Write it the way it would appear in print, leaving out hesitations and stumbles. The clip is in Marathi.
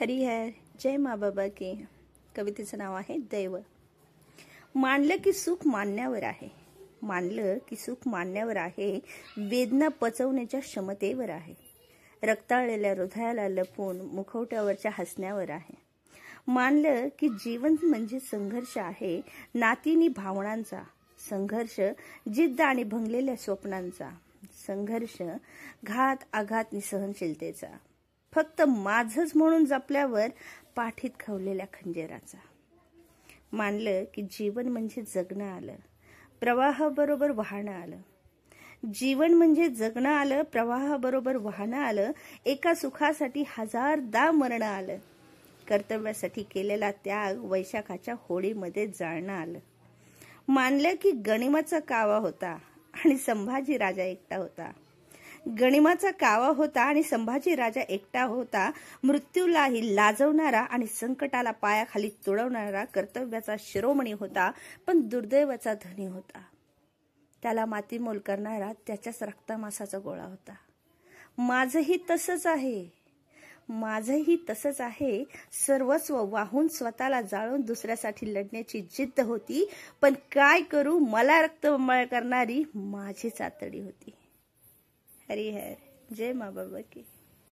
हरिहर जय मा बाबा की. कवितेचं नाव आहे दैव. मानलं की सुख मानण्यावर आहे, मानलं की सुख मानण्यावर आहे, वेदना पचवण्याच्या क्षमतेवर आहे, रक्ताळलेल्या हृदयाला लपवून मुखवट्यावरच्या हसण्यावर आहे. मानलं की जीवन म्हणजे संघर्ष आहे, नातीनी भावनांचा संघर्ष, जिद्द आणि भंगलेल्या स्वप्नांचा संघर्ष, घात आघात सहनशीलतेचा, फक्त माझंच म्हणून जपल्यावर पाठीत खवलेल्या खंजराचा. मानलं की जीवन म्हणजे जगणं आलं, प्रवाहाबरोबर वाहणं आलं. जीवन म्हणजे जगणं आलं, प्रवाहाबरोबर वाहणं आलं. एका सुखासाठी हजारदा मरणं आलं. कर्तव्यासाठी केलेला त्याग वैशाखाच्या होळीमध्ये जाळणं आलं. मानलं की गनिमाचा कावा होता आणि संभाजी राजा एकटा होता. गनिमाचा कावा होता आणि संभाजी राजा एकटा होता. मृत्यूलाही लाजवणारा आणि संकटाला पायाखाली तुडवणारा कर्तव्याचा शिरोमणी होता, पण दुर्दैवाचा धनी होता. त्याला मातीमोल करणारा त्याच्याच रक्तामासाचा गोळा होता. माझंही तसंच आहे, माझंही तसंच आहे. सर्वस्व वाहून स्वतःला जाळून दुसऱ्यासाठी लढण्याची जिद्द होती, पण काय करू, मला रक्तबंबाळ करणारी माझीच आतडी होती. हरिहर जय मा बाबा की.